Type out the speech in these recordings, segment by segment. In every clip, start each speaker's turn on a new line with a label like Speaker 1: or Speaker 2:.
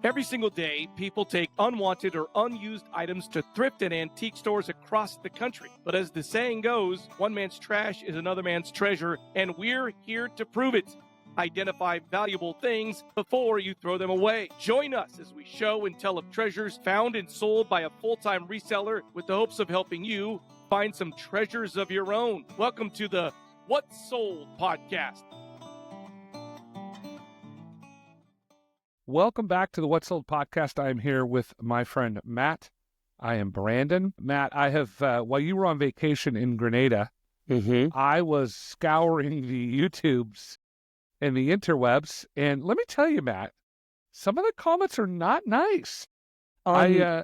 Speaker 1: Every single day, people take unwanted or unused items to thrift and antique stores across the country. But as the saying goes, one man's trash is another man's treasure, and we're here to prove it. Identify valuable things before you throw them away. Join us as we show and tell of treasures found and sold by a full-time reseller with the hopes of helping you find some treasures of your own. Welcome to the What's Sold podcast.
Speaker 2: Welcome back to the What's Sold podcast. I am here with my friend Matt. I am Brandon. Matt, I have, while you were on vacation in Grenada, I was scouring the YouTubes and the interwebs, and let me tell you, Matt, some of the comments are not nice.
Speaker 3: On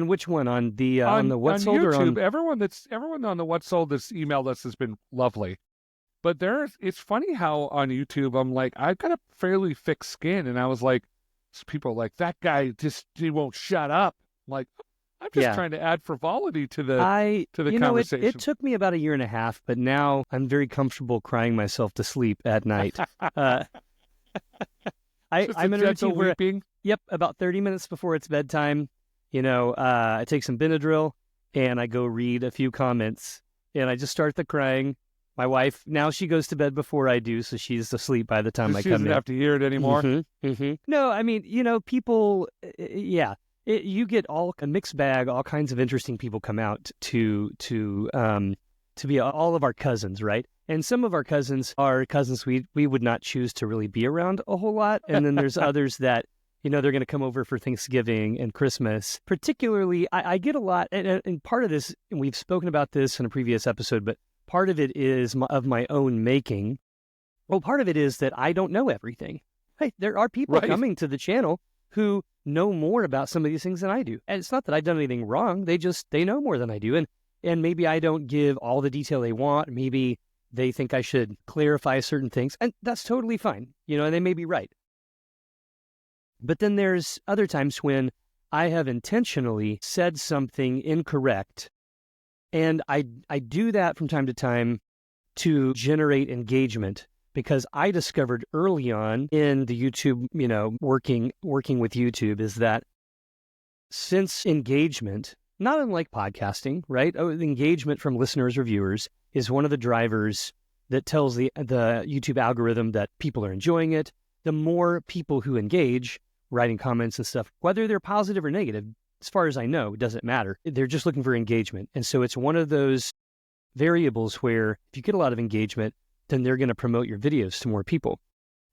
Speaker 3: which one? On the What's Sold
Speaker 2: YouTube,
Speaker 3: or on
Speaker 2: everyone on the What's Sold that's emailed us has been lovely. But it's funny how on YouTube, I'm like, I've got a fairly thick skin. And I was like, people are like, that guy he won't shut up. I'm like, I'm just trying to add frivolity to the conversation.
Speaker 3: It took me about a year and a half, but now I'm very comfortable crying myself to sleep at night. I'm in a routine where, about 30 minutes before it's bedtime, I take some Benadryl and I go read a few comments and I just start the crying. My wife, now she goes to bed before I do, so she's asleep by the time I come in.
Speaker 2: She doesn't have to hear it anymore?
Speaker 3: No, I mean, people, you get a mixed bag, all kinds of interesting people come out to be all of our cousins, right? And some of our cousins are cousins we would not choose to really be around a whole lot. And then there's others that, they're going to come over for Thanksgiving and Christmas. Particularly, I get a lot, and part of this, and we've spoken about this in a previous episode, but part of it is of my own making. Well, part of it is that I don't know everything. Hey, there are people coming to the channel who know more about some of these things than I do. And it's not that I've done anything wrong. They know more than I do. And maybe I don't give all the detail they want. Maybe they think I should clarify certain things. And that's totally fine. And they may be right. But then there's other times when I have intentionally said something incorrect. And I do that from time to time to generate engagement, because I discovered early on in the YouTube, working with YouTube, is that since engagement, not unlike podcasting, right? Engagement from listeners or viewers is one of the drivers that tells the YouTube algorithm that people are enjoying it. The more people who engage, writing comments and stuff, whether they're positive or negative, as far as I know, it doesn't matter. They're just looking for engagement. And so it's one of those variables where if you get a lot of engagement, then they're going to promote your videos to more people.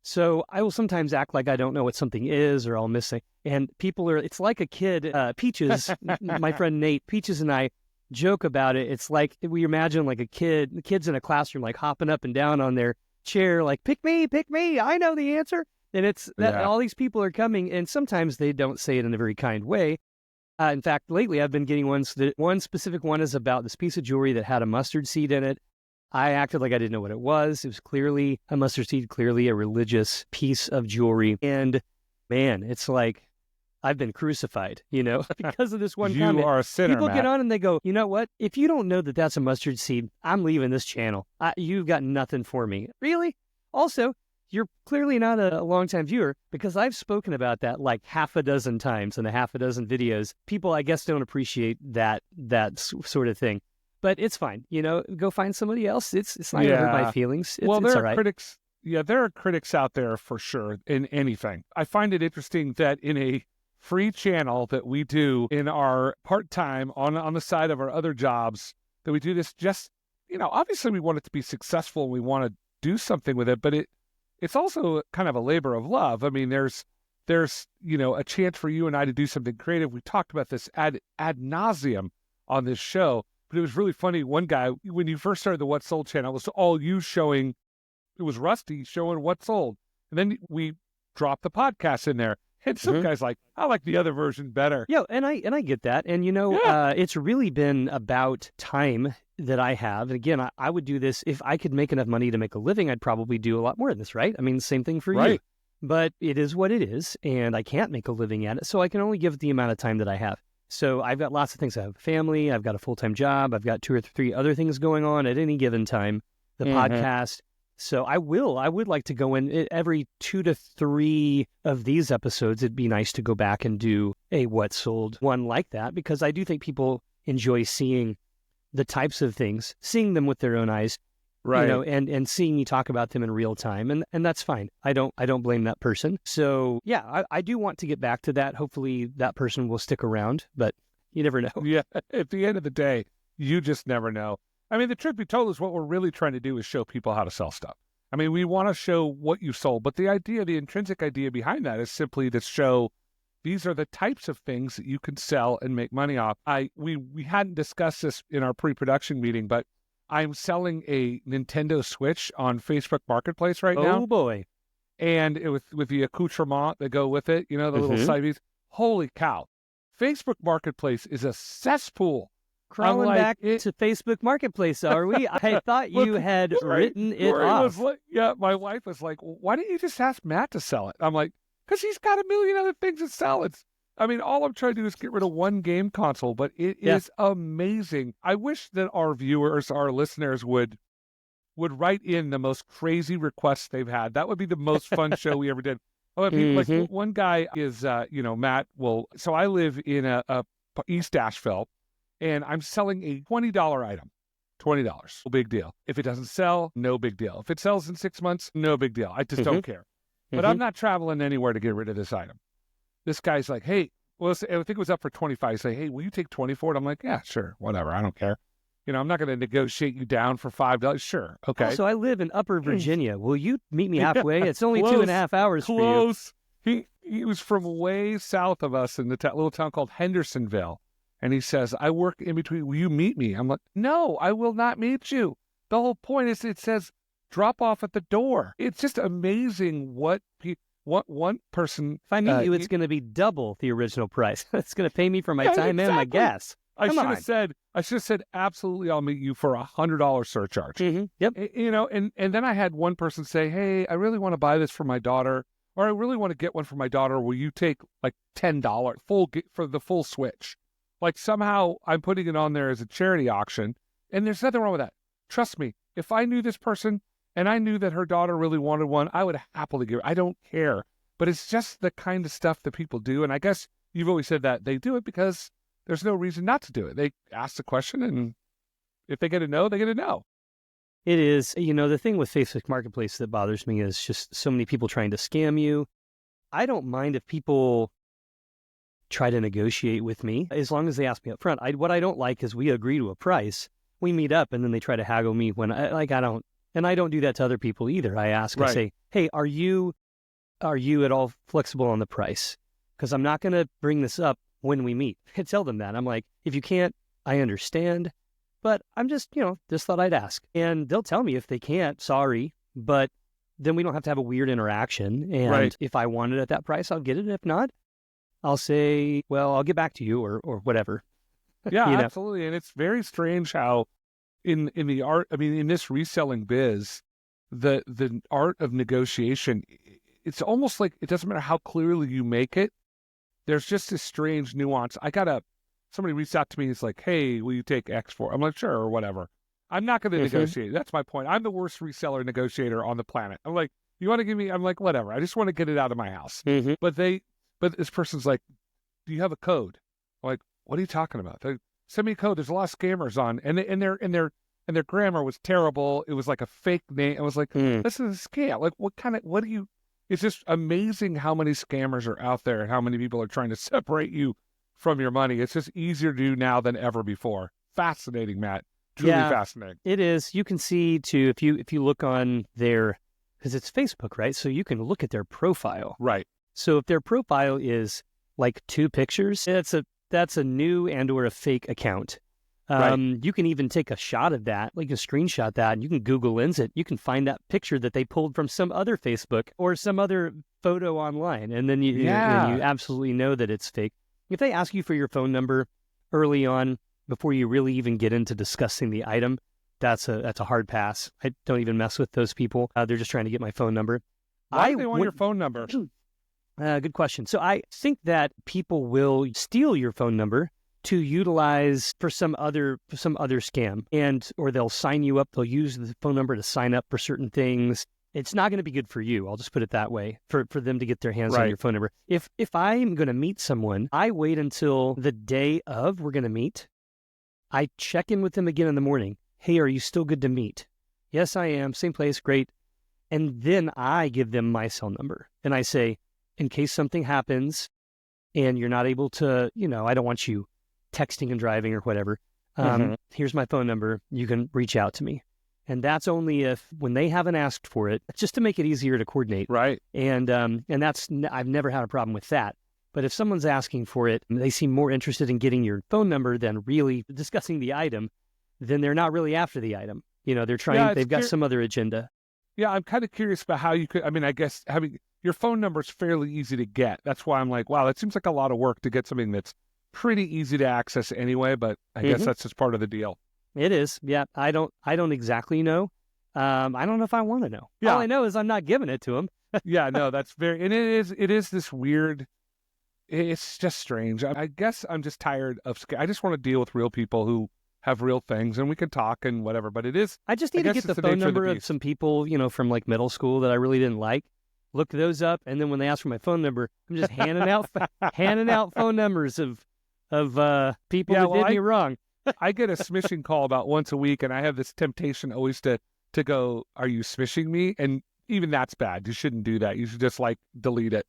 Speaker 3: So I will sometimes act like I don't know what something is, or I'll miss it. And it's like a kid, Peaches, my friend Nate, Peaches and I joke about it. It's like, we imagine like the kids in a classroom, like hopping up and down on their chair, like, pick me, I know the answer. And it's that all these people are coming, and sometimes they don't say it in a very kind way. In fact, lately I've been getting ones. One specific one is about this piece of jewelry that had a mustard seed in it. I acted like I didn't know what it was. It was clearly a mustard seed, clearly a religious piece of jewelry. And man, it's like I've been crucified, because of this one comment.
Speaker 2: You are a sinner,
Speaker 3: People
Speaker 2: Matt.
Speaker 3: get on and they go, you know what? If you don't know that that's a mustard seed, I'm leaving this channel. You've got nothing for me. Really? Also, you're clearly not a longtime viewer, because I've spoken about that like half a dozen times in a half a dozen videos. People, I guess, don't appreciate that sort of thing. But it's fine. Go find somebody else. It's not going to hurt my feelings. It's
Speaker 2: there
Speaker 3: all
Speaker 2: are
Speaker 3: right.
Speaker 2: critics. Yeah, there are critics out there for sure in anything. I find it interesting that in a free channel that we do in our part-time on the side of our other jobs, that we do this just, obviously we want it to be successful and we want to do something with it, but it's also kind of a labor of love. I mean, there's a chance for you and I to do something creative. We talked about this ad nauseum on this show, but it was really funny. One guy, when you first started the What's Sold channel, it was all you showing. It was Rusty showing What's Sold, and then we dropped the podcast in there. And some guy's like, I like the other version better.
Speaker 3: Yeah, and I get that. And, it's really been about time that I have. And again, I would do this if I could make enough money to make a living. I'd probably do a lot more of this, right? I mean, same thing for you. But it is what it is, and I can't make a living at it, so I can only give it the amount of time that I have. So I've got lots of things. I have a family. I've got a full-time job. I've got 2 or 3 other things going on at any given time. The podcast, So I would like to go in every 2 to 3 of these episodes. It'd be nice to go back and do a what sold one like that, because I do think people enjoy seeing the types of things, seeing them with their own eyes,
Speaker 2: Right.
Speaker 3: and seeing me talk about them in real time. And that's fine. I don't blame that person. So yeah, I do want to get back to that. Hopefully that person will stick around, but you never know.
Speaker 2: Yeah. At the end of the day, you just never know. I mean, the truth be told is what we're really trying to do is show people how to sell stuff. I mean, we want to show what you sold, but the intrinsic idea behind that is simply to show these are the types of things that you can sell and make money off. We hadn't discussed this in our pre-production meeting, but I'm selling a Nintendo Switch on Facebook Marketplace right now.
Speaker 3: Oh boy.
Speaker 2: And with the accoutrement that go with it, the little side views. Holy cow. Facebook Marketplace is a cesspool.
Speaker 3: Crawling back to Facebook Marketplace, are we? I thought you had written it off.
Speaker 2: My wife was like, why didn't you just ask Matt to sell it? I'm like, because he's got a million other things to sell. All I'm trying to do is get rid of one game console, but it is amazing. I wish that our viewers, our listeners would write in the most crazy requests they've had. That would be the most fun show we ever did. Like one guy is, Matt so I live in a East Asheville, and I'm selling a $20 item. $20. No big deal. If it doesn't sell, no big deal. If it sells in 6 months, no big deal. I just don't care. But I'm not traveling anywhere to get rid of this item. This guy's like, hey, I think it was up for 25. He's like, hey, will you take 20 for it? I'm like, yeah, sure, whatever. I don't care. I'm not going to negotiate you down for $5. Sure, okay.
Speaker 3: So I live in Upper Virginia. Will you meet me halfway? It's only 2.5 hours for you.
Speaker 2: He was from way south of us in the little town called Hendersonville. And he says, I work in between. Will you meet me? I'm like, no, I will not meet you. The whole point is it says drop off at the door. It's just amazing what one person...
Speaker 3: If I meet you, it's going to be double the original price. It's going to pay me for my time and my gas.
Speaker 2: I should have said, absolutely, I'll meet you for $100 surcharge.
Speaker 3: Yep.
Speaker 2: And then I had one person say, hey, I really want to buy this for my daughter, or I really want to get one for my daughter. Will you take like $10 for the full switch? Like somehow I'm putting it on there as a charity auction, and there's nothing wrong with that. Trust me, if I knew this person and I knew that her daughter really wanted one, I would happily give it. I don't care. But it's just the kind of stuff that people do. And I guess you've always said that they do it because there's no reason not to do it. They ask the question, and if they get a no, they get a no.
Speaker 3: It is. The thing with Facebook Marketplace that bothers me is just so many people trying to scam you. I don't mind if people try to negotiate with me as long as they ask me up front. What I don't like is we agree to a price, we meet up, and then they try to haggle me when I don't. And I don't do that to other people either. I ask, I say, hey, are you at all flexible on the price? Because I'm not going to bring this up when we meet. I tell them that. I'm like, if you can't, I understand, but I'm just thought I'd ask. And they'll tell me if they can't, sorry, but then we don't have to have a weird interaction. And if I want it at that price, I'll get it. If not, I'll say, well, I'll get back to you or whatever.
Speaker 2: Yeah, absolutely. And it's very strange how in this reselling biz, the art of negotiation, it's almost like it doesn't matter how clearly you make it. There's just this strange nuance. Somebody reached out to me. It's like, hey, will you take X for? I'm like, sure, or whatever. I'm not going to negotiate. That's my point. I'm the worst reseller negotiator on the planet. I'm like, you want to give me? I'm like, whatever. I just want to get it out of my house. But this person's like, do you have a code? I'm like, what are you talking about? They send me a code. There's a lot of scammers on, and their grammar was terrible. It was like a fake name. I was like, this is a scam. Like, what do you? It's just amazing how many scammers are out there and how many people are trying to separate you from your money. It's just easier to do now than ever before. Fascinating, Matt. Truly fascinating.
Speaker 3: It is. You can see too if you look on their, because it's Facebook, right? So you can look at their profile.
Speaker 2: Right.
Speaker 3: So if their profile is like 2 pictures, that's a new and or a fake account. You can even take a shot of that, like a screenshot that, and you can Google Lens it. You can find that picture that they pulled from some other Facebook or some other photo online, and then you absolutely know that it's fake. If they ask you for your phone number early on before you really even get into discussing the item, that's a hard pass. I don't even mess with those people. They're just trying to get my phone number.
Speaker 2: Why do they want your phone number?
Speaker 3: Good question. So I think that people will steal your phone number to utilize for some other scam, and or they'll sign you up. They'll use the phone number to sign up for certain things. It's not going to be good for you. I'll just put it that way, for them to get their hands on your phone number. If I'm going to meet someone, I wait until the day of we're going to meet. I check in with them again in the morning. Hey, are you still good to meet? Yes, I am. Same place. Great. And then I give them my cell number. And I say, in case something happens and you're not able to, I don't want you texting and driving or whatever. Here's my phone number. You can reach out to me. And that's only if when they haven't asked for it, just to make it easier to coordinate.
Speaker 2: Right.
Speaker 3: And I've never had a problem with that. But if someone's asking for it, they seem more interested in getting your phone number than really discussing the item, then they're not really after the item. They're trying, they've got some other agenda.
Speaker 2: Yeah, I'm kind of curious about how you could, I guess having your phone number is fairly easy to get. That's why I'm like, wow, that seems like a lot of work to get something that's pretty easy to access anyway, but I guess that's just part of the deal.
Speaker 3: It is. Yeah. I don't exactly know. I don't know if I want to know.
Speaker 2: Yeah.
Speaker 3: All I know is I'm not giving it to them.
Speaker 2: Yeah, no, that's and it is this weird, it's just strange. I guess I'm just tired of, I just want to deal with real people who have real things, and we can talk and whatever, but it is.
Speaker 3: I just need to get the phone number of some people, from like middle school that I really didn't like. Look those up, and then when they ask for my phone number, I'm just handing out phone numbers of people that did me wrong.
Speaker 2: I get a smishing call about once a week, and I have this temptation always to go, "Are you smishing me?" And even that's bad. You shouldn't do that. You should just delete it.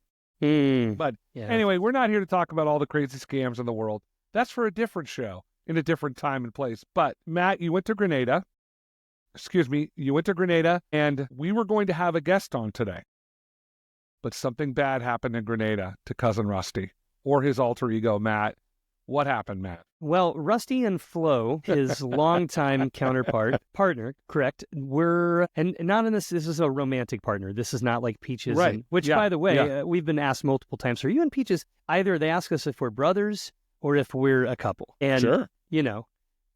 Speaker 2: But anyway, we're not here to talk about all the crazy scams in the world. That's for a different show in a different time and place. But Matt, you went to Grenada. You went to Grenada, and we were going to have a guest on today. But something bad happened in Grenada to Cousin Rusty, or his alter ego, Matt. What happened, Matt?
Speaker 3: Well, Rusty and Flo, his longtime partner, correct, and not in this is a romantic partner. This is not like Peaches.
Speaker 2: Right.
Speaker 3: By the way, we've been asked multiple times, are you and Peaches? Either they ask us if we're brothers or if we're a couple. And,
Speaker 2: sure.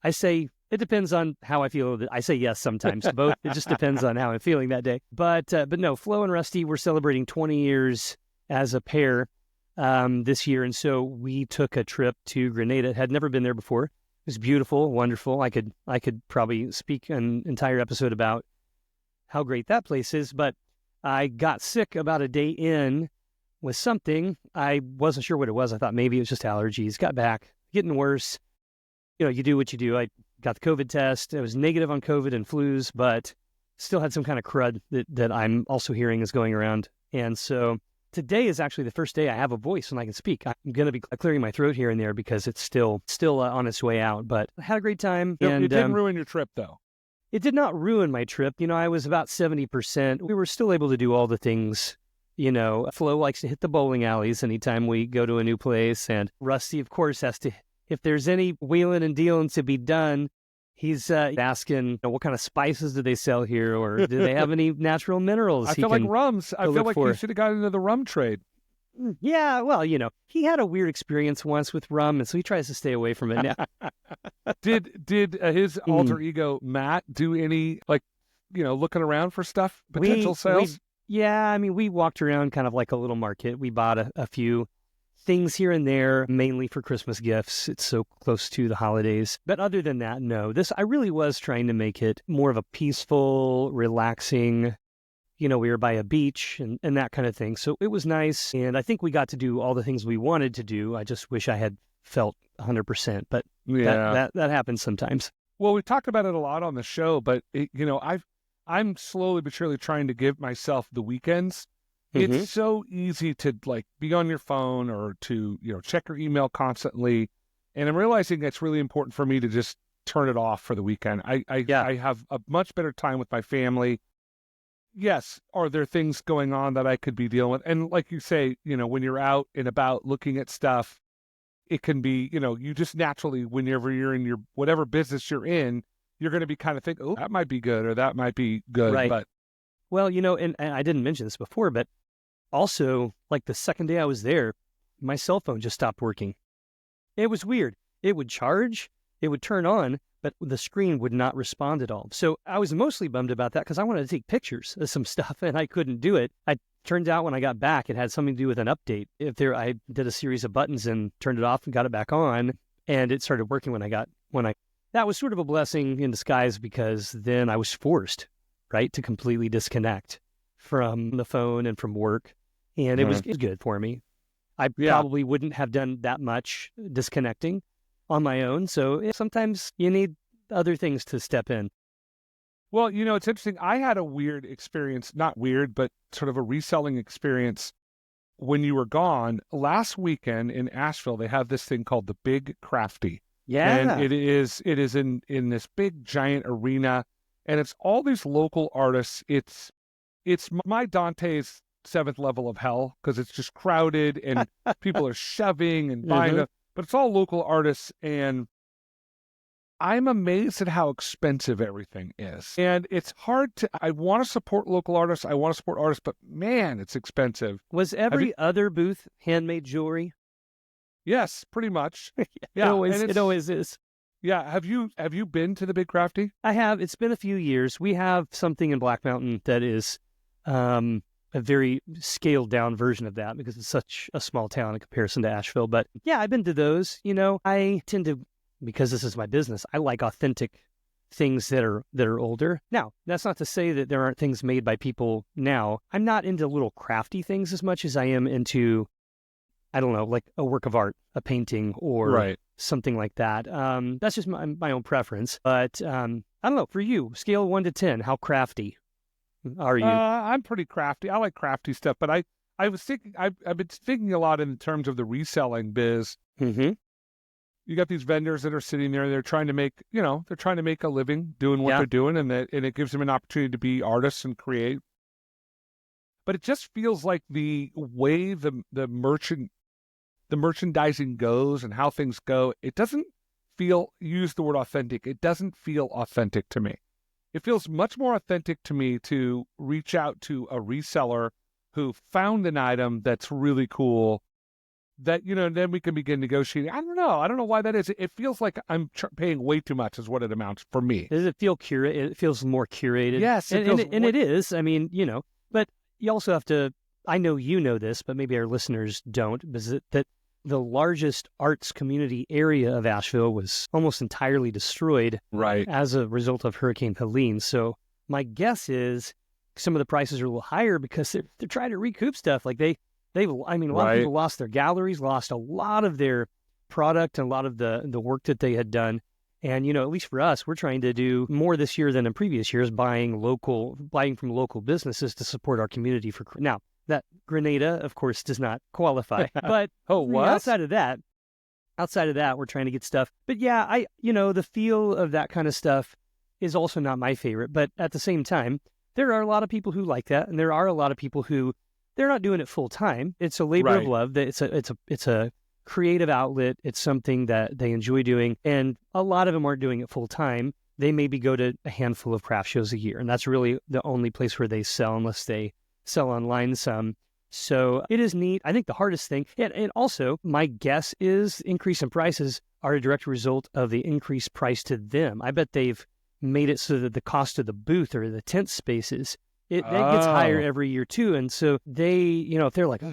Speaker 3: I say, it depends on how I feel. I say yes sometimes. Both. It just depends on how I'm feeling that day. But no, Flo and Rusty were celebrating 20 years as a pair this year. And so we took a trip to Grenada. Had never been there before. It was beautiful, wonderful. I could probably speak an entire episode about how great that place is. But I got sick about a day in with something. I wasn't sure what it was. I thought maybe it was just allergies. Got back, getting worse. You do what you do. I got the COVID test. I was negative on COVID and flus, but still had some kind of crud that I'm also hearing is going around. And so today is actually the first day I have a voice and I can speak. I'm going to be clearing my throat here and there because it's still on its way out. But I had a great time.
Speaker 2: It didn't ruin your trip, though.
Speaker 3: It did not ruin my trip. I was about 70%. We were still able to do all the things. Flo likes to hit the bowling alleys anytime we go to a new place. And Rusty, of course, has to, if there's any wheeling and dealing to be done, he's asking, what kind of spices do they sell here? Or do they have any natural minerals?
Speaker 2: I feel like rums. I feel like you should have gotten into the rum trade.
Speaker 3: Yeah, well, he had a weird experience once with rum, and so he tries to stay away from it now.
Speaker 2: Did his alter ego, Matt, do any, looking around for stuff, potential sales?
Speaker 3: We walked around kind of like a little market. We bought a few things here and there, mainly for Christmas gifts. It's so close to the holidays. But other than that, no. I really was trying to make it more of a peaceful, relaxing, we were by a beach and that kind of thing. So it was nice. And I think we got to do all the things we wanted to do. I just wish I had felt 100%. But that happens sometimes.
Speaker 2: Well, we talked about it a lot on the show, but I'm slowly but surely trying to give myself the weekends. It's so easy to be on your phone or to, check your email constantly. And I'm realizing it's really important for me to just turn it off for the weekend. I have a much better time with my family. Yes. Are there things going on that I could be dealing with? And like you say, when you're out and about looking at stuff, it can be, you just naturally, whenever you're in your, whatever business you're in, you're going to be kind of thinking, oh, that might be good or that might be good.
Speaker 3: Right.
Speaker 2: But
Speaker 3: well, and I didn't mention this before, but also, the second day I was there, my cell phone just stopped working. It was weird. It would charge, it would turn on, but the screen would not respond at all. So I was mostly bummed about that because I wanted to take pictures of some stuff and I couldn't do it. Turns out when I got back, it had something to do with an update. I did a series of buttons and turned it off and got it back on. And it started working that was sort of a blessing in disguise, because then I was forced, right, to completely disconnect from the phone and from work. And it was good for me. I probably wouldn't have done that much disconnecting on my own. So sometimes you need other things to step in.
Speaker 2: Well, it's interesting. I had a weird experience, not weird, but sort of a reselling experience when you were gone. Last weekend in Asheville, they have this thing called the Big Crafty.
Speaker 3: Yeah.
Speaker 2: And it is in this big giant arena, and it's all these local artists. It's my Dante's seventh level of hell, because it's just crowded and people are shoving and buying it, but it's all local artists, and I'm amazed at how expensive everything is. And it's hard I want to support local artists, but man, it's expensive.
Speaker 3: Was every other booth handmade jewelry?
Speaker 2: Yes, pretty much.
Speaker 3: Yeah, it always is.
Speaker 2: Yeah. Have you been to the Big Crafty?
Speaker 3: I have. It's been a few years. We have something in Black Mountain that is a very scaled down version of that, because it's such a small town in comparison to Asheville. But yeah, I've been to those. I tend to, because this is my business, I like authentic things that are older. Now, that's not to say that there aren't things made by people now. I'm not into little crafty things as much as I am into, I don't know, like a work of art, a painting, or something like that. That's just my own preference. But I don't know, for you, scale 1 to 10, how crafty are you?
Speaker 2: I'm pretty crafty. I like crafty stuff, but I was thinking, I've been thinking a lot in terms of the reselling biz.
Speaker 3: Mm-hmm.
Speaker 2: You got these vendors that are sitting there, they're trying to make a living doing what they're doing, and it gives them an opportunity to be artists and create. But it just feels like the way the merchandising goes and how things go, it doesn't use the word authentic. It doesn't feel authentic to me. It feels much more authentic to me to reach out to a reseller who found an item that's really cool, that, then we can begin negotiating. I don't know why that is. It feels like I'm paying way too much is what it amounts for me.
Speaker 3: Does it feel curated? It feels more curated.
Speaker 2: Yes.
Speaker 3: And it is. I mean, but you also have to, I know you know this, but maybe our listeners don't, that the largest arts community area of Asheville was almost entirely destroyed as a result of Hurricane Helene. So my guess is some of the prices are a little higher because they're trying to recoup stuff. Like a lot of people lost their galleries, lost a lot of their product and a lot of the work that they had done. And, at least for us, we're trying to do more this year than in previous years, buying from local businesses to support our community. Now, that Grenada, of course, does not qualify. But outside of that, we're trying to get stuff. But yeah, the feel of that kind of stuff is also not my favorite. But at the same time, there are a lot of people who like that, and there are a lot of people who they're not doing it full time. It's a labor of love. It's a creative outlet. It's something that they enjoy doing, and a lot of them aren't doing it full time. They maybe go to a handful of craft shows a year, and that's really the only place where they sell, unless they sell online some. So it is neat. I think the hardest thing, and also my guess is increase in prices are a direct result of the increased price to them. I bet they've made it so that the cost of the booth or the tent spaces, that gets higher every year too. And so they, if they're like,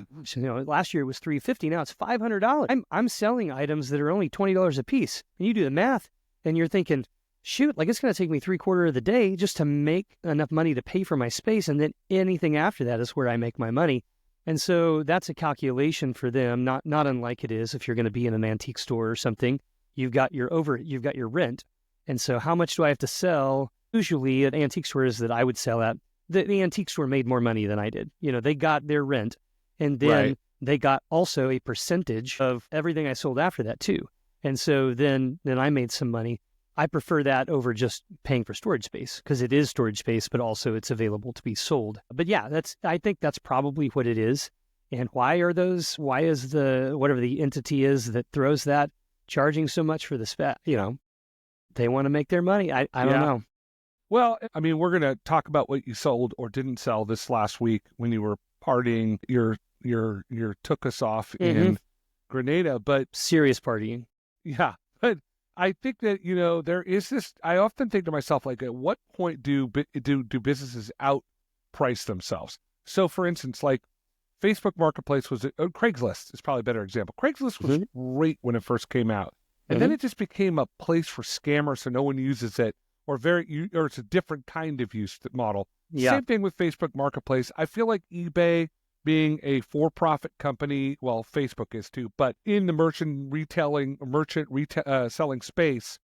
Speaker 3: last year it was $350, now it's $500. I'm selling items that are only $20 a piece. And you do the math and you're thinking, shoot, like it's going to take me 3/4 of the day just to make enough money to pay for my space. And then anything after that is where I make my money. And so that's a calculation for them, not unlike it is if you're going to be in an antique store or something. You've got your rent. And so how much do I have to sell? Usually at antique stores that I would sell at, the antique store made more money than I did. They got their rent, and then they got also a percentage of everything I sold after that too. And so then I made some money. I prefer that over just paying for storage space, because it is storage space, but also it's available to be sold. But yeah, I think that's probably what it is. And why is whatever the entity is that throws that charging so much for the spec? They want to make their money. I don't know.
Speaker 2: Well, I mean, we're going to talk about what you sold or didn't sell this last week when you were partying. Your took us off in Grenada, but
Speaker 3: serious partying.
Speaker 2: Yeah, but I think that there is this. I often think to myself, like, at what point do businesses outprice themselves? So, for instance, like Facebook Marketplace Craigslist is probably a better example. Craigslist was great when it first came out. And then it just became a place for scammers, so no one uses it, or it's a different kind of use model.
Speaker 3: Yeah.
Speaker 2: Same thing with Facebook Marketplace. I feel like eBay, being a for-profit company, well, Facebook is too, but in the merchant selling space,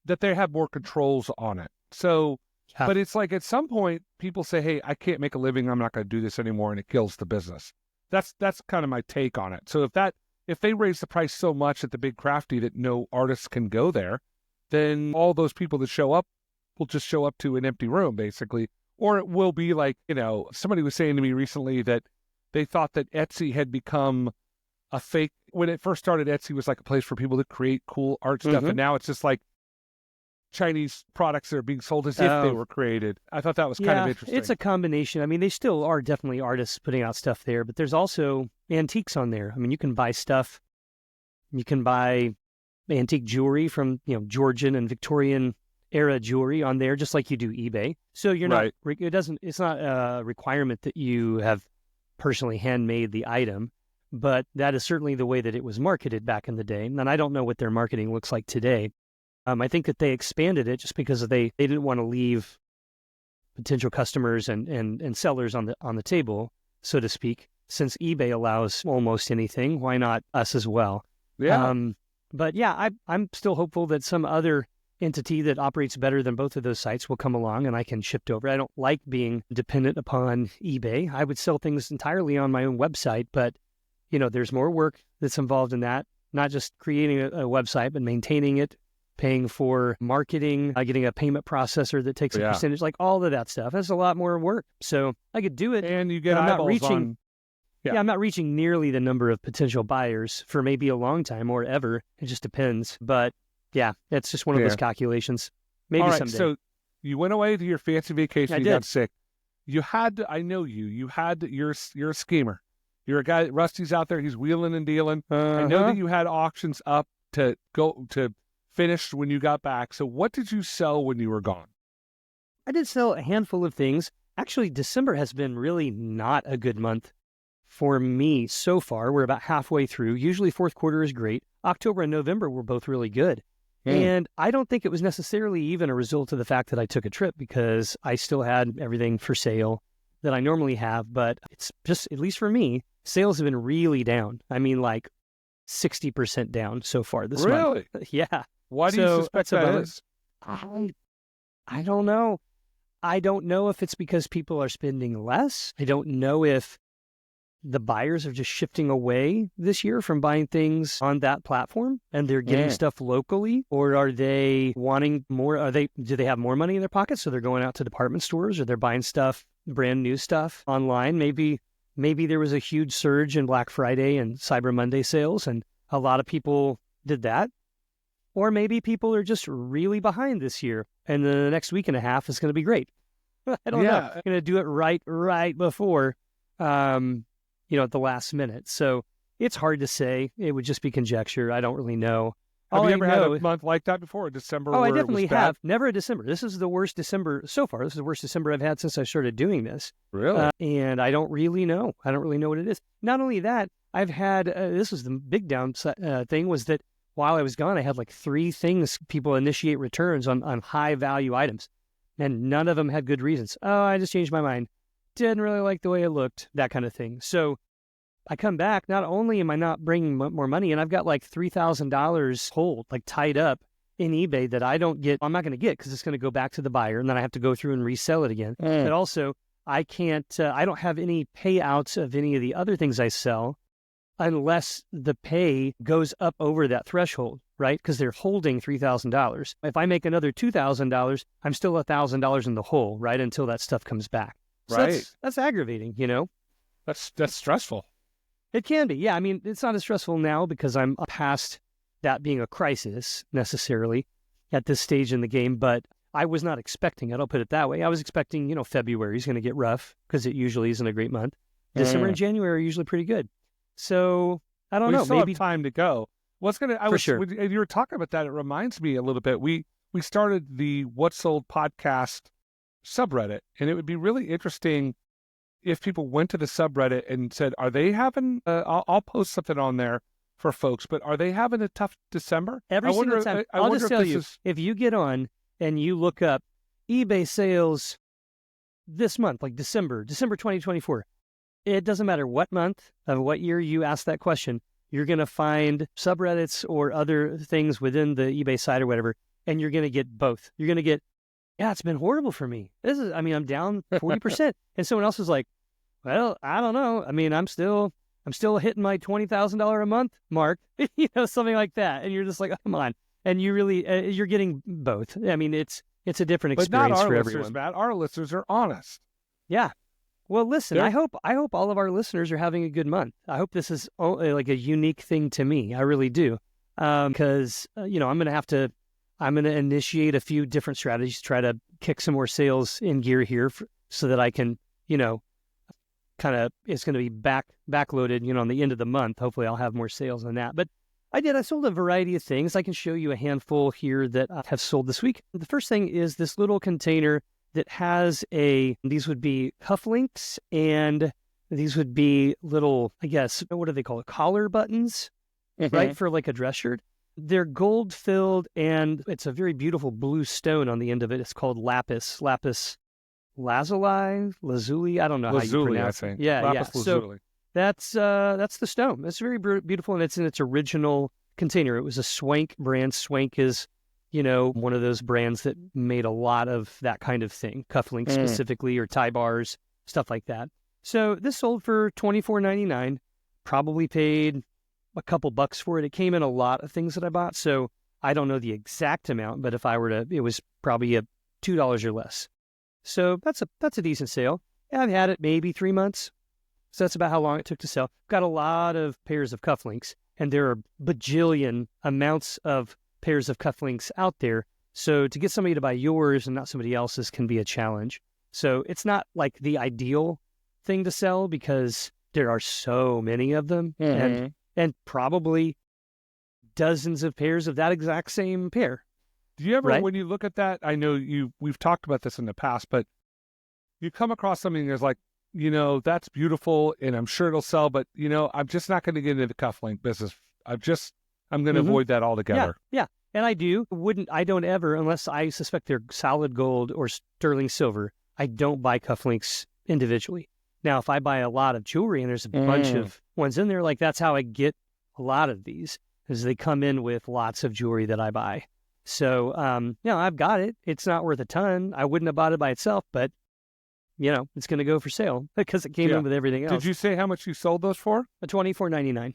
Speaker 2: that they have more controls on it. So, but it's like at some point, people say, hey, I can't make a living, I'm not going to do this anymore, and it kills the business. That's kind of my take on it. So if they raise the price so much at the Big Crafty that no artists can go there, then all those people that show up will just show up to an empty room, basically. Or it will be like, somebody was saying to me recently that they thought that Etsy had become a fake. When it first started, Etsy was like a place for people to create cool art stuff. And now it's just like Chinese products that are being sold as if they were created. I thought that was kind of interesting.
Speaker 3: It's a combination. I mean, they still are definitely artists putting out stuff there, but there's also antiques on there. I mean, you can buy stuff. You can buy antique jewelry from, Georgian and Victorian era jewelry on there, just like you do eBay. So you're not, it's not a requirement that you have personally handmade the item, but that is certainly the way that it was marketed back in the day. And I don't know what their marketing looks like today. I think that they expanded it just because they didn't want to leave potential customers and sellers on the table, so to speak. Since eBay allows almost anything, why not us as well?
Speaker 2: Yeah.
Speaker 3: But yeah, I'm still hopeful that some other entity that operates better than both of those sites will come along and I can shift over. I don't like being dependent upon eBay. I would sell things entirely on my own website, but there's more work that's involved in that, not just creating a website, but maintaining it, paying for marketing, getting a payment processor that takes a percentage, like all of that stuff. That's a lot more work. So I could do it.
Speaker 2: And you get eyeballs on...
Speaker 3: Yeah, I'm not reaching nearly the number of potential buyers for maybe a long time or ever. It just depends. But yeah, it's just one of those calculations. Maybe someday. So
Speaker 2: you went away to your fancy vacation. You
Speaker 3: did.
Speaker 2: Got sick. You had to, I know you. You're a schemer. You're a guy. Rusty's out there. He's wheeling and dealing. I know that you had auctions up to finish when you got back. So what did you sell when you were gone?
Speaker 3: I did sell a handful of things. Actually, December has been really not a good month for me so far. We're about halfway through. Usually fourth quarter is great. October and November were both really good. And I don't think it was necessarily even a result of the fact that I took a trip, because I still had everything for sale that I normally have. But it's just, at least for me, sales have been really down. I mean, like 60% down so far this month.
Speaker 2: Really?
Speaker 3: Yeah.
Speaker 2: Why do you suspect that is?
Speaker 3: I don't know. I don't know if it's because people are spending less. I don't know if the buyers are just shifting away this year from buying things on that platform and they're getting stuff locally, or are they wanting more? Do they have more money in their pockets? So they're going out to department stores, or they're buying stuff, brand new stuff online. Maybe there was a huge surge in Black Friday and Cyber Monday sales, and a lot of people did that. Or maybe people are just really behind this year, and the next week and a half is going to be great. I don't know. I'm going to do it right before, at the last minute. So it's hard to say. It would just be conjecture. I don't really know.
Speaker 2: Have you ever had a month like that before, December?
Speaker 3: Oh, I definitely have. Never a December. This is the worst December so far. This is the worst December I've had since I started doing this.
Speaker 2: Really?
Speaker 3: And I don't really know. I don't really know what it is. Not only that, I've had, this was the big down thing, was that while I was gone, I had like 3 things people initiate returns on high value items. And none of them had good reasons. Oh, I just changed my mind. Didn't really like the way it looked, that kind of thing. So I come back, not only am I not bringing more money, and I've got like $3,000 hold, like tied up in eBay that I don't get, I'm not going to get because it's going to go back to the buyer, and then I have to go through and resell it again. But also, I can't, I don't have any payouts of any of the other things I sell unless the pay goes up over that threshold, right? Because they're holding $3,000. If I make another $2,000, I'm still $1,000 in the hole, right? Until that stuff comes back. So
Speaker 2: right.
Speaker 3: That's aggravating,
Speaker 2: That's stressful.
Speaker 3: It can be. Yeah. I mean, it's not as stressful now because I'm past that being a crisis necessarily at this stage in the game, but I was not expecting it. I'll put it that way. I was expecting, February is going to get rough because it usually isn't a great month. December and January are usually pretty good. So I don't know.
Speaker 2: Still
Speaker 3: maybe
Speaker 2: have time to go.
Speaker 3: Sure.
Speaker 2: When you were talking about that, it reminds me a little bit. We started the What Sold podcast subreddit, and it would be really interesting if people went to the subreddit and said, are they having, I'll post something on there. for folks, but are they having a tough December?
Speaker 3: Every single time. I'll just tell you,
Speaker 2: is...
Speaker 3: if you get on and you look up eBay sales this month, like December 2024, it doesn't matter what month of what year you ask that question, you're going to find subreddits or other things within the eBay site or whatever, and you're going to get both. You're going to get, yeah, it's been horrible for me. I'm down 40%. And someone else is like, well, I don't know. I mean, I'm still hitting my $20,000 a month mark, something like that. And you're just like, oh, come on. And you really, you're getting both. I mean, it's a different experience for everyone.
Speaker 2: Matt. Our listeners are honest.
Speaker 3: Yeah. Well, listen, I hope all of our listeners are having a good month. I hope this is like a unique thing to me. I really do. Because, I'm going to initiate a few different strategies, try to kick some more sales in gear here so that I can, it's going to be backloaded, on the end of the month. Hopefully I'll have more sales on that. But I sold a variety of things. I can show you a handful here that I have sold this week. The first thing is this little container that has these would be cufflinks, and these would be little, I guess, what do they call it? Collar buttons, right? For like a dress shirt. They're gold filled, and it's a very beautiful blue stone on the end of it. It's called lapis lazuli. I don't know how you pronounce it. Yeah,
Speaker 2: lapis lazuli.
Speaker 3: So that's the stone. It's very beautiful, and it's in its original container. It was a Swank brand. Swank is, one of those brands that made a lot of that kind of thing, cufflinks specifically, or tie bars, stuff like that. So this sold for $24.99. Probably paid a couple bucks for it. It came in a lot of things that I bought, so I don't know the exact amount, but if I were to, it was probably $2 or less. So that's a decent sale. I've had it maybe 3 months, so that's about how long it took to sell. Got a lot of pairs of cufflinks, and there are bajillion amounts of pairs of cufflinks out there. So to get somebody to buy yours and not somebody else's can be a challenge. So it's not like the ideal thing to sell because there are so many of them, and probably dozens of pairs of that exact same pair.
Speaker 2: Do you ever, when you look at that, I know we've talked about this in the past, but you come across something that's like, that's beautiful and I'm sure it'll sell, but I'm just not going to get into the cufflink business. I'm going to avoid that altogether.
Speaker 3: Yeah. And I don't ever, unless I suspect they're solid gold or sterling silver, I don't buy cufflinks individually. Now, if I buy a lot of jewelry and there's a bunch of ones in there, like that's how I get a lot of these, is they come in with lots of jewelry that I buy. So, I've got it. It's not worth a ton. I wouldn't have bought it by itself, but, it's going to go for sale because it came in with everything else.
Speaker 2: Did you say how much you sold those for?
Speaker 3: $24.99.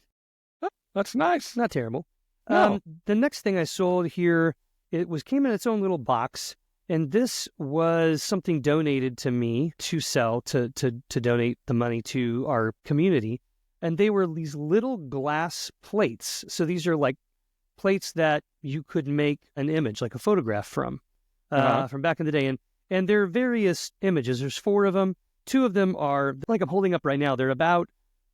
Speaker 2: Oh, that's nice.
Speaker 3: Not terrible.
Speaker 2: No.
Speaker 3: The next thing I sold here, came in its own little box. And this was something donated to me to sell, to donate the money to our community. And they were these little glass plates. So these are like plates that you could make an image, like a photograph from back in the day. And there are various images. There's 4 of them. 2 of them are, like I'm holding up right now, they're about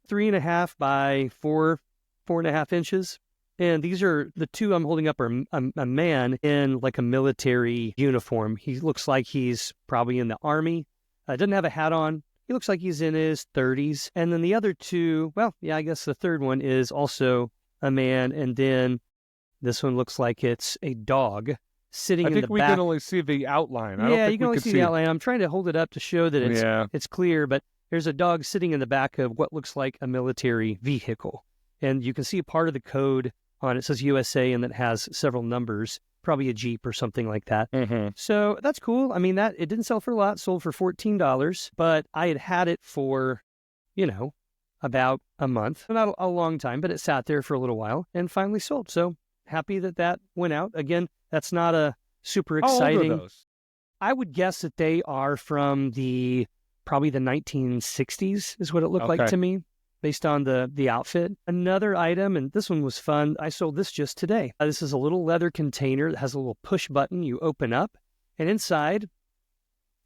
Speaker 3: 3.5 by 4.5 inches. And these are the 2 I'm holding up are a man in like a military uniform. He looks like he's probably in the army. Doesn't have a hat on. He looks like he's in his 30s. And then the other 2, I guess the third one is also a man. And then this one looks like it's a dog sitting in the back. I think we can
Speaker 2: only see the outline.
Speaker 3: You can only see the outline. I'm trying to hold it up to show that it's clear, but there's a dog sitting in the back of what looks like a military vehicle. And you can see part of the code on it. Says USA, and it has several numbers, probably a Jeep or something like that. So that's cool. I mean, it didn't sell for a lot, sold for $14, but I had it for, about a month. Not a long time, but it sat there for a little while and finally sold. So happy that went out. Again, that's not a super exciting.
Speaker 2: How old are those?
Speaker 3: I would guess that they are from probably the 1960s is what it looked like to me, based on the outfit. Another item, and this one was fun, I sold this just today. This is a little leather container that has a little push button you open up, and inside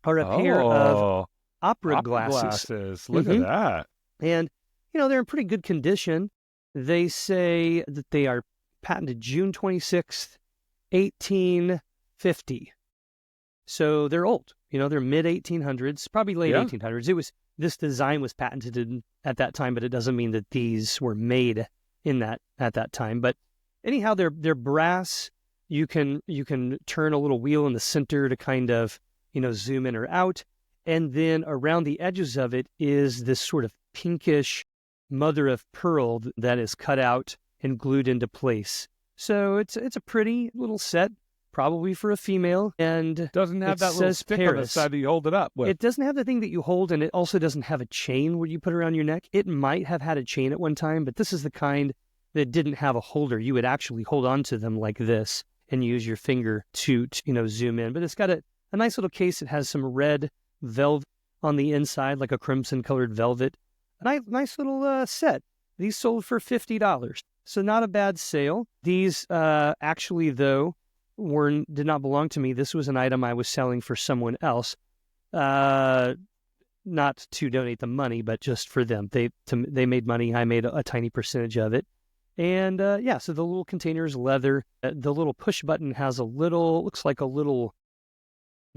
Speaker 3: are a pair of opera glasses.
Speaker 2: Look at that.
Speaker 3: And, they're in pretty good condition. They say that they are patented June 26th, 1850. So they're old. They're mid-1800s, probably late 1800s. This design was patented at that time, but it doesn't mean that these were made in that at that time. But anyhow, they're brass. You can turn a little wheel in the center to kind of, zoom in or out. And then around the edges of it is this sort of pinkish mother of pearl that is cut out and glued into place. So it's a pretty little set, probably for a female, and
Speaker 2: doesn't have that little stick on the side that you hold it up with.
Speaker 3: It doesn't have the thing that you hold, and it also doesn't have a chain where you put it around your neck. It might have had a chain at one time, but this is the kind that didn't have a holder. You would actually hold on to them like this and use your finger to zoom in. But it's got a nice little case. It has some red velvet on the inside, like a crimson-colored velvet. A nice little set. These sold for $50. So not a bad sale. These actually, though, did not belong to me. This was an item I was selling for someone else, not to donate the money, but just for them. They made money. I made a tiny percentage of it. And so the little container is leather. The little push button has looks like a little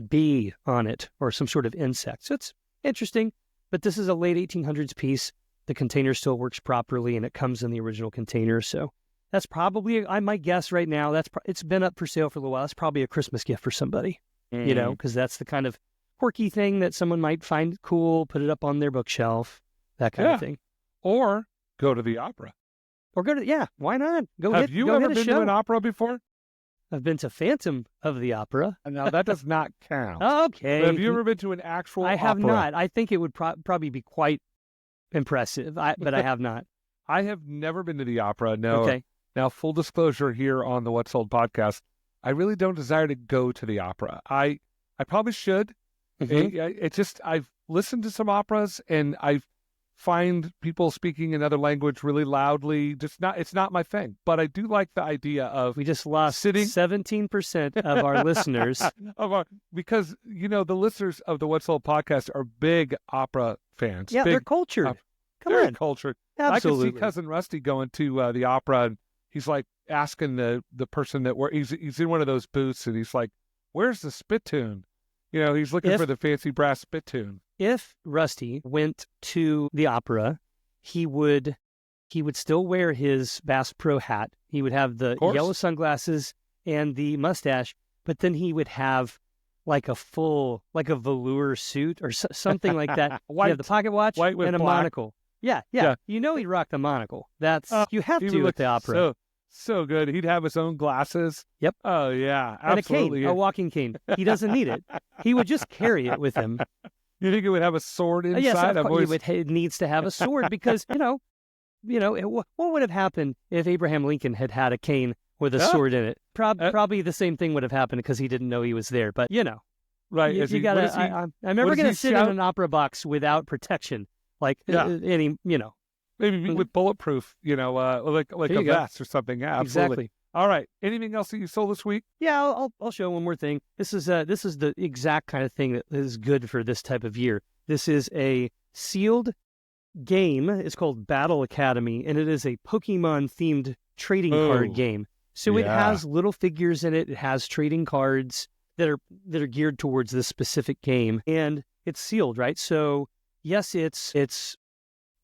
Speaker 3: bee on it or some sort of insect. So it's interesting, but this is a late 1800s piece. The container still works properly, and it comes in the original container. So that's probably, I might guess right now, it's been up for sale for a little while. It's probably a Christmas gift for somebody, because that's the kind of quirky thing that someone might find cool, put it up on their bookshelf, that kind of thing.
Speaker 2: Or go to the opera.
Speaker 3: Or why not?
Speaker 2: Have you ever been to an opera before?
Speaker 3: I've been to Phantom of the Opera.
Speaker 2: Now, that does not count.
Speaker 3: Okay.
Speaker 2: But have you ever been to an actual opera?
Speaker 3: I have not. I think it would probably be quite impressive, but I have not.
Speaker 2: I have never been to the opera, no.
Speaker 3: Okay.
Speaker 2: Now, full disclosure here on the What's Sold podcast, I really don't desire to go to the opera. I probably should.
Speaker 3: Mm-hmm.
Speaker 2: I've listened to some operas, and I find people speaking another language really loudly. It's not my thing. But I do like the idea of
Speaker 3: we just lost 17% of our listeners.
Speaker 2: Because the listeners of the What's Sold podcast are big opera fans.
Speaker 3: Yeah, they're cultured. Come
Speaker 2: on,
Speaker 3: on,
Speaker 2: cultured.
Speaker 3: Absolutely.
Speaker 2: I can see Cousin Rusty going to the opera, and he's like asking the person that he's in one of those booths, and he's like, "Where's the spittoon?" He's looking for the fancy brass spittoon.
Speaker 3: If Rusty went to the opera, he would still wear his Bass Pro hat. He would have the yellow sunglasses and the mustache, but then he would have like a velour suit or something like that.
Speaker 2: White,
Speaker 3: you have the pocket watch
Speaker 2: white with
Speaker 3: and a
Speaker 2: black.
Speaker 3: monocle. Yeah. He'd rock the monocle. That's you have to at the opera.
Speaker 2: So good. He'd have his own glasses.
Speaker 3: Yep.
Speaker 2: Oh, yeah,
Speaker 3: And
Speaker 2: absolutely.
Speaker 3: a cane, a walking cane. He doesn't need it. He would just carry it with him.
Speaker 2: You think it would have a sword inside?
Speaker 3: Yes, of course. It needs to have a sword because, what would have happened if Abraham Lincoln had had a cane with a sword in it? Probably the same thing would have happened because he didn't know he was there. But,
Speaker 2: right.
Speaker 3: I'm never going to sit in an opera box without protection.
Speaker 2: Maybe with bulletproof, like a vest or something. Yeah, absolutely.
Speaker 3: Exactly.
Speaker 2: All right. Anything else that you sold this week?
Speaker 3: Yeah, I'll show one more thing. This is the exact kind of thing that is good for this type of year. This is a sealed game. It's called Battle Academy, and it is a Pokemon-themed trading card game. So it has little figures in it. It has trading cards that are geared towards this specific game, and it's sealed, right? So yes, it's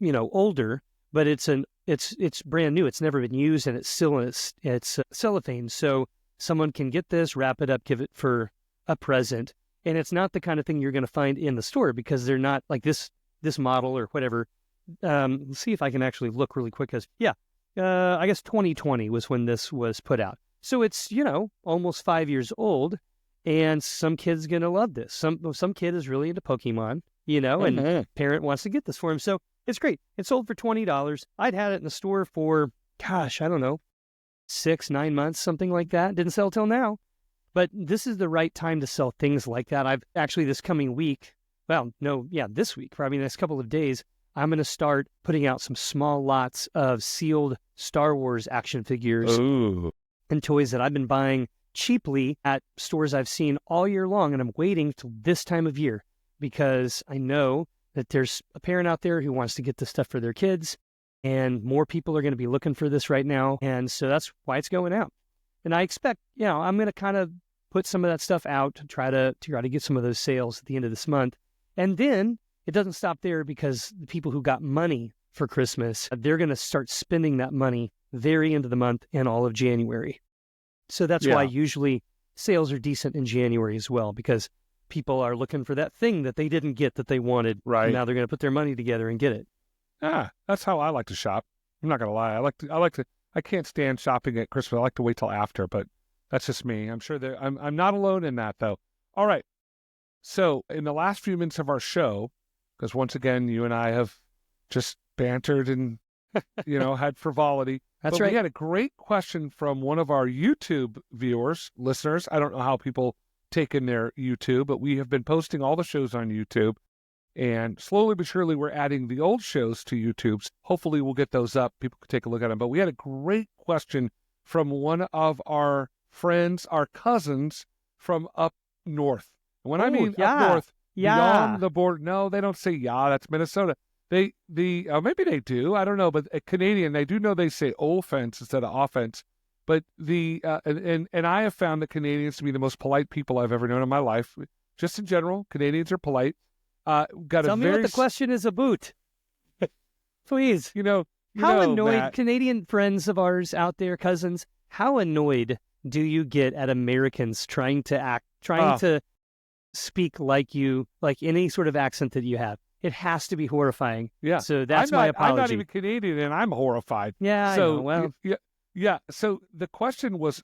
Speaker 3: older, but it's brand new. It's never been used, and it's still in its cellophane. So someone can get this, wrap it up, give it for a present, and it's not the kind of thing you're going to find in the store because they're not like this model or whatever. Let's see if I can actually look really quick. I guess 2020 was when this was put out. So it's almost 5 years old, and some kid's going to love this. Some kid is really into Pokemon, and parent wants to get this for him. So it's great. It sold for $20. I'd had it in the store for, I don't know, 6-9 months, something like that. Didn't sell till now. But this is the right time to sell things like that. I've actually this coming week, this week, probably the next couple of days, I'm going to start putting out some small lots of sealed Star Wars action figures and toys that I've been buying cheaply at stores I've seen all year long. And I'm waiting till this time of year because I know that there's a parent out there who wants to get this stuff for their kids, and more people are going to be looking for this right now. And so that's why it's going out. And I expect, I'm going to kind of put some of that stuff out to try to get some of those sales at the end of this month. And then it doesn't stop there because the people who got money for Christmas, they're going to start spending that money very end of the month and all of January. So that's why usually sales are decent in January as well, because people are looking for that thing that they didn't get that they wanted.
Speaker 2: Right.
Speaker 3: And now they're going to put their money together and get it.
Speaker 2: That's how I like to shop. I'm not going to lie. I can't stand shopping at Christmas. I like to wait till after, but that's just me. I'm sure that I'm not alone in that, though. All right. So in the last few minutes of our show, because once again, you and I have just bantered and, had frivolity.
Speaker 3: That's
Speaker 2: but
Speaker 3: right.
Speaker 2: We had a great question from one of our YouTube viewers, listeners. I don't know how people take in their YouTube, but we have been posting all the shows on YouTube. And slowly but surely, we're adding the old shows to YouTube. Hopefully, we'll get those up. People can take a look at them. But we had a great question from one of our friends, our cousins from up north. When I mean up north, beyond the border. No, they don't say that's Minnesota. Maybe they do. I don't know. But a Canadian, they do know they say offense instead of offense. But and I have found the Canadians to be the most polite people I've ever known in my life. Just in general, Canadians are polite.
Speaker 3: Tell me what the question is about. Please. How annoyed,
Speaker 2: Matt.
Speaker 3: Canadian friends of ours out there, cousins, how annoyed do you get at Americans trying to speak like you, like any sort of accent that you have? It has to be horrifying.
Speaker 2: Yeah.
Speaker 3: So that's my apology.
Speaker 2: I'm not even Canadian, and I'm horrified.
Speaker 3: Yeah,
Speaker 2: so,
Speaker 3: I know. Well,
Speaker 2: yeah. So the question was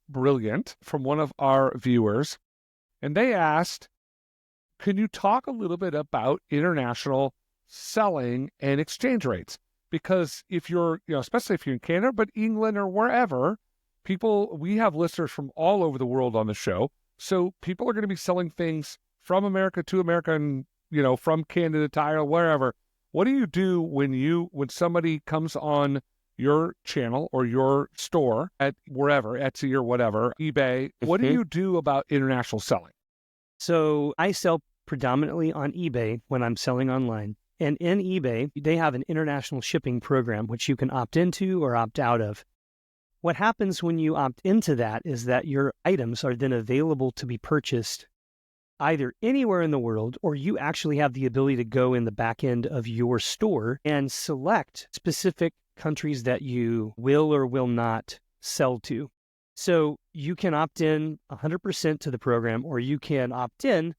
Speaker 2: brilliant from one of our viewers, and they asked, can you talk a little bit about international selling and exchange rates? Because if you're, especially if you're in Canada, but England or wherever, we have listeners from all over the world on the show. So people are going to be selling things from America to America and, from Canada to Ireland, wherever. What do you do when somebody comes on your channel or your store at wherever, Etsy or whatever, eBay? What do you do about international selling?
Speaker 3: So I sell predominantly on eBay when I'm selling online. And in eBay, they have an international shipping program, which you can opt into or opt out of. What happens when you opt into that is that your items are then available to be purchased either anywhere in the world, or you actually have the ability to go in the back end of your store and select specific countries that you will or will not sell to. So you can opt in 100% to the program, or you can opt in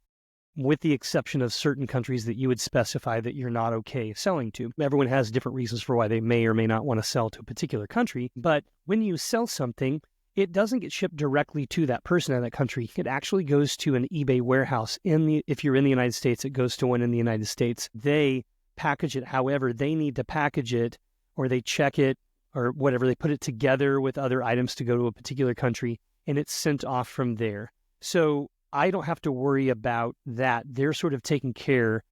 Speaker 3: with the exception of certain countries that you would specify that you're not okay selling to. Everyone has different reasons for why they may or may not want to sell to a particular country. But when you sell something, it doesn't get shipped directly to that person in that country. It actually goes to an eBay warehouse. If you're in the United States, it goes to one in the United States. They package it however they need to package it, or they check it, or whatever. They put it together with other items to go to a particular country, and it's sent off from there. So I don't have to worry about that. They're sort of taking care.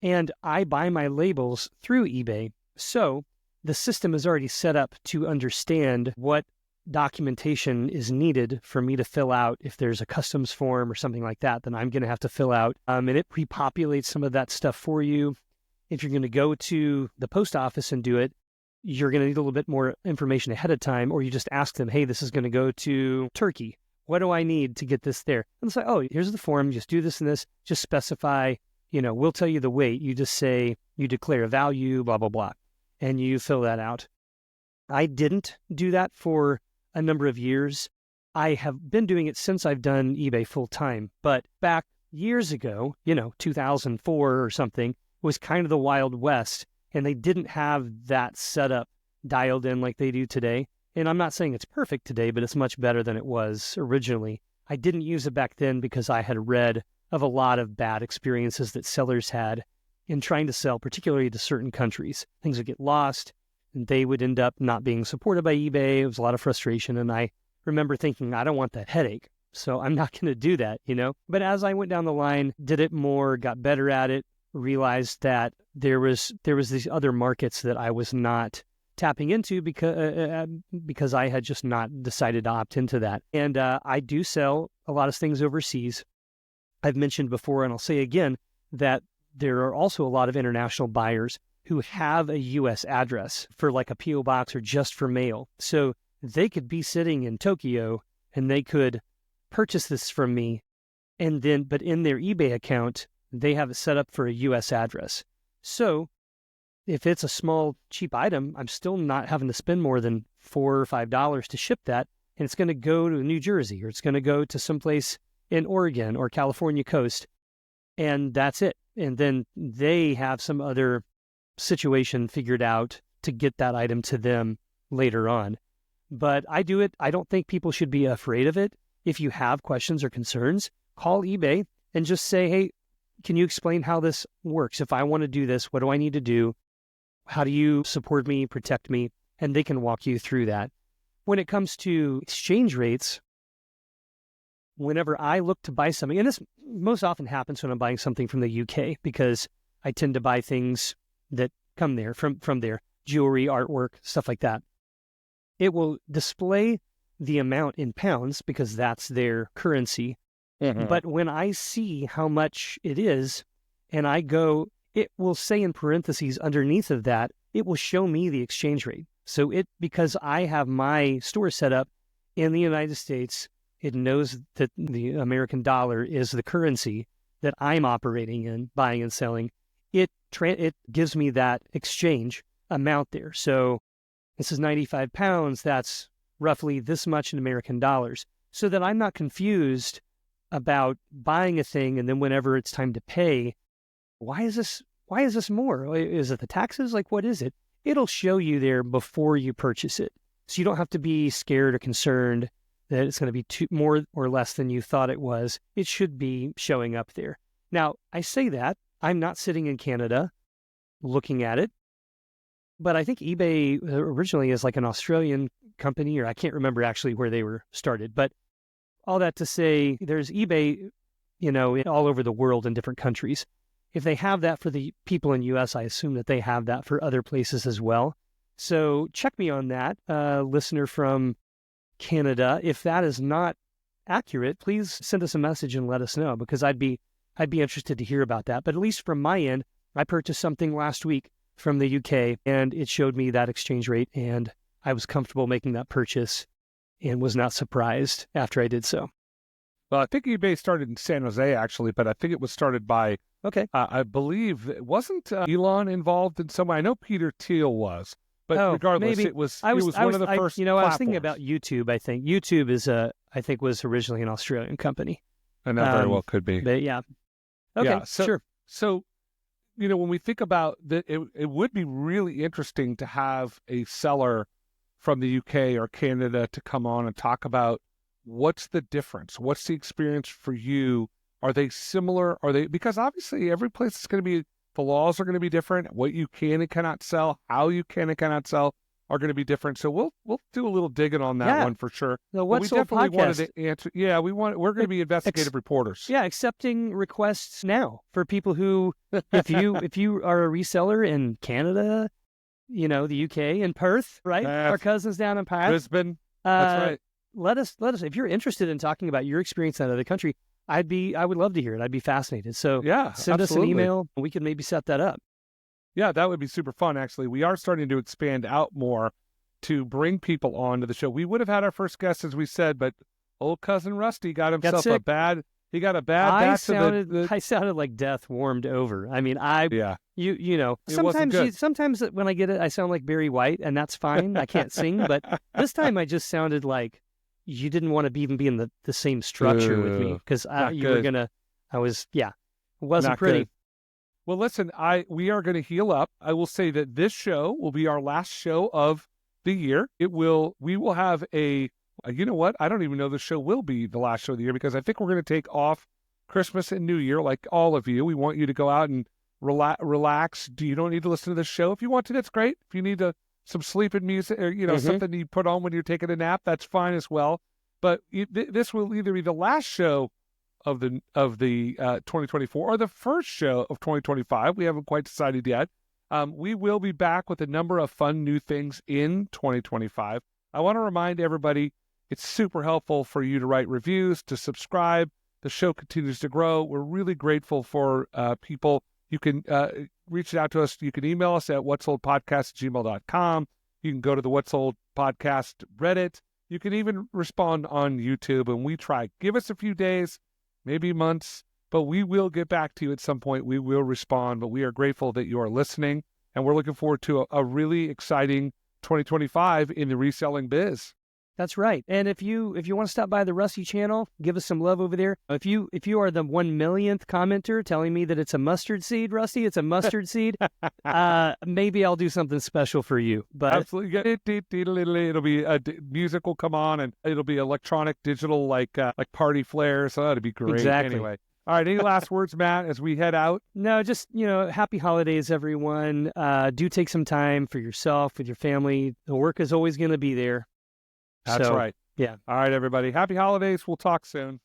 Speaker 3: And I buy my labels through eBay. So the system is already set up to understand what documentation is needed for me to fill out. If there's a customs form or something like that, then I'm going to have to fill out. And it pre-populates some of that stuff for you. If you're going to go to the post office and do it, you're going to need a little bit more information ahead of time, or you just ask them, hey, this is going to go to Turkey. What do I need to get this there? And it's like, oh, here's the form. Just do this and this. Just specify, we'll tell you the weight. You just say, you declare a value, blah, blah, blah. And you fill that out. I didn't do that for a number of years. I have been doing it since I've done eBay full time. But back years ago, 2004 or something, was kind of the Wild West. And they didn't have that setup dialed in like they do today. And I'm not saying it's perfect today, but it's much better than it was originally. I didn't use it back then because I had read of a lot of bad experiences that sellers had in trying to sell, particularly to certain countries. Things would get lost, and they would end up not being supported by eBay. It was a lot of frustration, and I remember thinking, I don't want that headache, so I'm not going to do that, But as I went down the line, did it more, got better at it, realized that there was these other markets that I was not tapping into because I had just not decided to opt into that. And I do sell a lot of things overseas. I've mentioned before, and I'll say again, that there are also a lot of international buyers who have a U.S. address for like a P.O. box or just for mail. So they could be sitting in Tokyo and they could purchase this from me, but in their eBay account, they have it set up for a U.S. address. So if it's a small, cheap item, I'm still not having to spend more than $4 or $5 to ship that. And it's going to go to New Jersey, or it's going to go to someplace in Oregon or California coast. And that's it. And then they have some other situation figured out to get that item to them later on. But I do it. I don't think people should be afraid of it. If you have questions or concerns, call eBay and just say, hey, can you explain how this works? If I want to do this, what do I need to do? How do you support me, protect me? And they can walk you through that. When it comes to exchange rates, whenever I look to buy something, and this most often happens when I'm buying something from the UK, because I tend to buy things that come there from there, jewelry, artwork, stuff like that. It will display the amount in pounds because that's their currency.
Speaker 2: Mm-hmm.
Speaker 3: But when I see how much it is, and I go, it will say in parentheses underneath of that, it will show me the exchange rate. So because I have my store set up in the United States, it knows that the American dollar is the currency that I'm operating in, buying and selling. It gives me that exchange amount there. So this is 95 pounds. That's roughly this much in American dollars, so that I'm not confused about buying a thing and then whenever it's time to pay, why is this more? Is it the taxes? Like, what is it? It'll show you there before you purchase it. So you don't have to be scared or concerned that it's going to be more or less than you thought it was. It should be showing up there. Now, I say that. I'm not sitting in Canada looking at it, but I think eBay originally is like an Australian company, or I can't remember actually where they were started. But all that to say, there's eBay, all over the world in different countries. If they have that for the people in U.S., I assume that they have that for other places as well. So check me on that, listener from Canada. If that is not accurate, please send us a message and let us know, because I'd be interested to hear about that. But at least from my end, I purchased something last week from the UK, and it showed me that exchange rate, and I was comfortable making that purchase and was not surprised after I did so.
Speaker 2: Well, I think eBay started in San Jose, actually, but I think it was started by, I believe, it wasn't Elon involved in some way. I know Peter Thiel was, but regardless,
Speaker 3: maybe.
Speaker 2: it was one of the first
Speaker 3: I was thinking about YouTube, I think. YouTube was originally an Australian company.
Speaker 2: And that very well could be.
Speaker 3: But yeah. Okay,
Speaker 2: yeah,
Speaker 3: sure.
Speaker 2: So, when we think about that, it would be really interesting to have a seller from the UK or Canada to come on and talk about what's the difference? What's the experience for you? Are they similar? Because obviously every place is going to be, the laws are going to be different. What you can and cannot sell, how you can and cannot sell are going to be different. So we'll do a little digging on that one for sure.
Speaker 3: The What's
Speaker 2: we definitely
Speaker 3: podcast.
Speaker 2: Wanted to answer. Yeah, we're going to be investigative reporters.
Speaker 3: Yeah, accepting requests now for people who, if you are a reseller in Canada, the UK and Perth, right? Our cousins down in Perth,
Speaker 2: Brisbane. That's right.
Speaker 3: Let us. If you're interested in talking about your experience in another country, I would love to hear it. I'd be fascinated. So
Speaker 2: yeah,
Speaker 3: send us an email. We could maybe set that up.
Speaker 2: Yeah, that would be super fun, actually. We are starting to expand out more to bring people on to the show. We would have had our first guest, as we said, but old cousin Rusty got himself a bad batch.
Speaker 3: I sounded like death warmed over. I mean, sometimes when I get it, I sound like Barry White, and that's fine. I can't sing, but this time I just sounded like you didn't want to even be in the same structure with me, because it wasn't pretty.
Speaker 2: Good. Well, listen, we are going to heal up. I will say that this show will be our last show of the year. We will have you know what? I don't even know the show will be the last show of the year, because I think we're going to take off Christmas and New Year, like all of you. We want you to go out and relax. You don't need to listen to the show. If you want to, that's great. If you need some sleeping music, or something you put on when you're taking a nap, that's fine as well. But this will either be the last show of the 2024 or the first show of 2025. We haven't quite decided yet. We will be back with a number of fun new things in 2025. I want to remind everybody, it's super helpful for you to write reviews, to subscribe. The show continues to grow. We're really grateful for people. You can reach out to us. You can email us at whatsoldpodcast@gmail.com. You can go to the What's Old Podcast Reddit. You can even respond on YouTube, and we try. Give us a few days, maybe months, but we will get back to you at some point. We will respond, but we are grateful that you are listening. and we're looking forward to a really exciting 2025 in the reselling biz.
Speaker 3: That's right. And if you want to stop by the Rusty channel, give us some love over there. If you are the 1 millionth commenter telling me that it's a mustard seed, Rusty, it's a mustard seed, maybe I'll do something special for you. But
Speaker 2: absolutely, it'll be music will come on, and it'll be electronic, digital, like party flair. So that'd be great.
Speaker 3: Exactly.
Speaker 2: Anyway, all right. Any last words, Matt, as we head out?
Speaker 3: No, just happy holidays, everyone. Do take some time for yourself with your family. The work is always going to be there.
Speaker 2: That's right.
Speaker 3: Yeah.
Speaker 2: All right, everybody. Happy holidays. We'll talk soon.